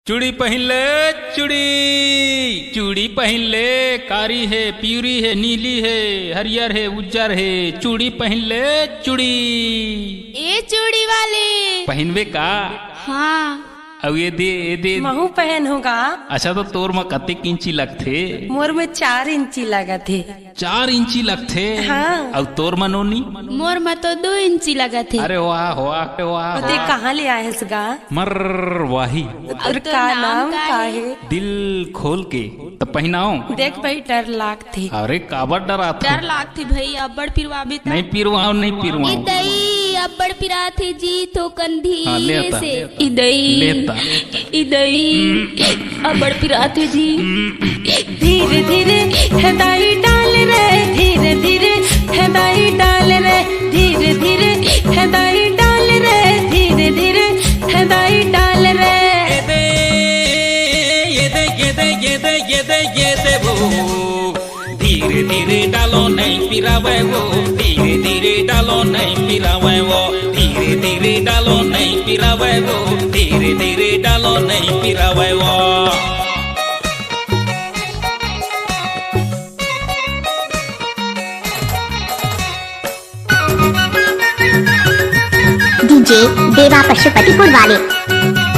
चूड़ी पहन ले चूड़ी चूड़ी पहन ले। कारी है, पीरी है, नीली है, हरियर है, उज्जर है। चूड़ी पहन ले चूड़ी। ए चूड़ी वाले पहनवे का? हाँ अब ये दे महू पहन होगा। अच्छा तो तोर में कतेक इंची लगथे? मोर में 4 इंची लगा थे। 4 इंची लगथे? हाँ। अब तोर मनोनी? मोर में तो 2 इंची लगा थे। अरे वाह वाह वाह। ते कहाँ ले आए इसका? मर वाही। और का नाम का है? दिल खोल के तो पहनाओ। देख भाई डर लाग थे। अरे काबर डरा था? डर लागती भाई अब्बड़ पिरवाबे ता। नहीं पिरवाओ नहीं पिरवाओ। इदई अब्बड़ पिरा थे जी तो कंधी हाँ, लेता, से लेता। इदई इदई अब्बड़ पिरा थे जी। धीरे धीरे हदाई डाल रे, धीरे धीरे हदाई डाल रे, धीरे धीरे हदाई डाल रे, धीरे धीरे हदाई डाल रे। ये दे वो धीरे धीरे डालो नहीं पिरावे वो। धीरे धीरे डालो नहीं पिरावे वो। धीरे धीरे डालो नहीं पिरावे वो। धीरे धीरे डालो नहीं पिरावे वो। डीजे देवा पशुपतिपुर वाले।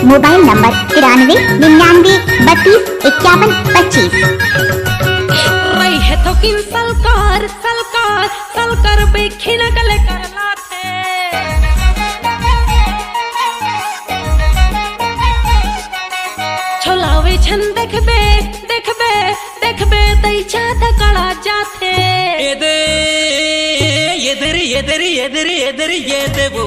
Mobile number 93 99 32 51 25। रही है तो किन सलकार सलकार सलकार बेखी न गले कर लाथे। छोलावे छन देखबे देखबे देखबे तई चात कड़ा जाथे। ये दे वो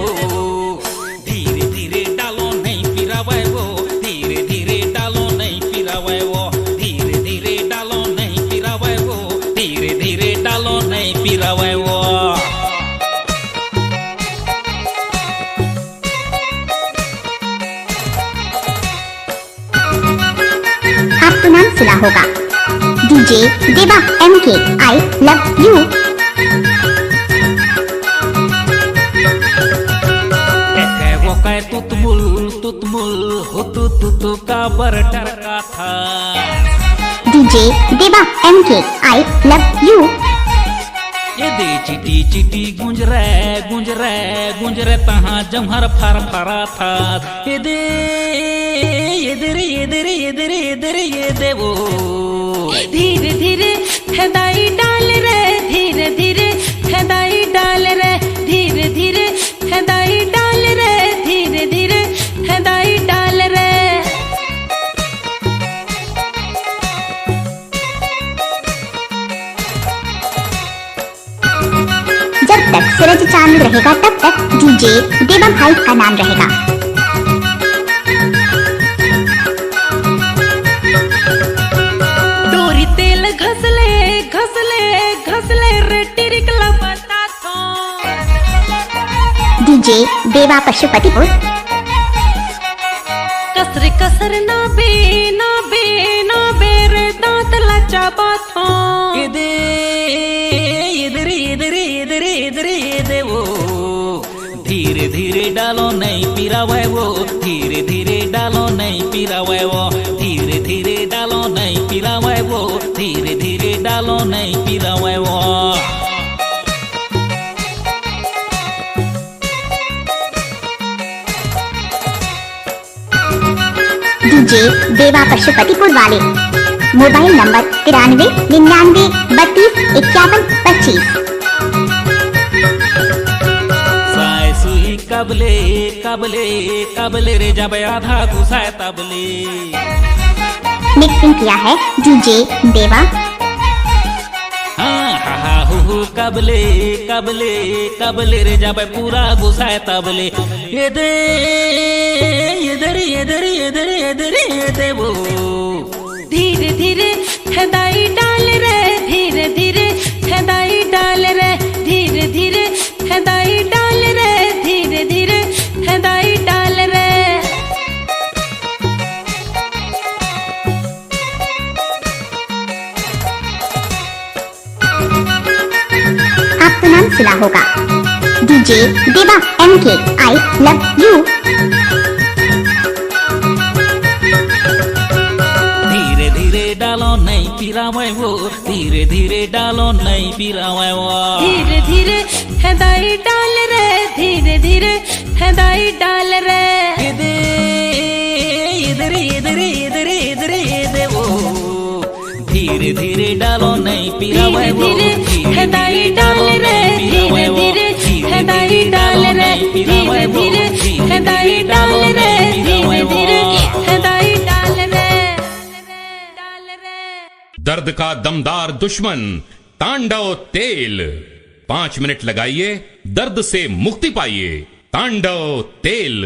धीरे धीरे डालो नहीं पिरावे वो। धीरे धीरे डालो नहीं पिरावे वो। धीरे धीरे डालो नहीं पिरावे वो। धीरे धीरे डालो नहीं पिरावे वो। आपको नाम सुना होगा DJ Deva MK। I love you. तुतमुल हो तू का बर डरका था। DJ Deva MK। I love you. ये दे चिटी चिटी गुंज रे तहाँ जमहर फर फरा था। ये दे वो धीरे धीरे हदाई डाल रे, धीरे धीरे हदाई डाल रे, धीरे धीरे हदाई डाल रे, धीरे धीरे हदाई डाल रे। जब तक सूरज चांद रहेगा तब तक डीजे देवा भाई का नाम रहेगा। डोरी तेल घसले घसले घसले रे टिरिकला बता थो। डीजे देवा पशुपतिपुर। कसर कसर ना बे रे दांत लचा बाथो। दे वो धीरे धीरे डालो नहीं पिरावे वो। धीरे धीरे डालो नहीं पिरावे वो। धीरे धीरे डालो नहीं पिरावे वो। धीरे धीरे डालो नहीं पिरावे वो। डीजे देवा पशुपतिपुर वाले। Mobile number 93 99 32 51 25। सुई कबले कबले कबले रे जब आधा घुसाए तबले। मिक्सिंग किया है डीजे देवा। हाँ हा हा हु कबले कबले कबले रे जब पूरा घुसाए तबले। ये दे वो धीरे धीरे हदाई डाल रे, धीरे धीरे हदाई डाल रे, धीरे धीरे हदाई डाल रे, धीरे धीरे हदाई डाल रे। आपको नाम सुना होगा DJ Deva MK। I love you. पिरावे वो धीरे धीरे डालो नहीं पिरावे वो धीरे धीरे हदाई डाल रे धीरे धीरे हदाई डाल रे इधर इधर इधर इधर इधर वो धीरे धीरे डालो नहीं पिरावे वो धीरे हदाई डाल रे धीरे धीरे हदाई डाल रे धीरे धीरे हदाई डाल रे धीरे धीरे हदाई डाल रे डाल रे। दर्द का दमदार दुश्मन तांडव तेल 5 मिनट लगाइए, दर्द से मुक्ति पाइए। तांडव तेल।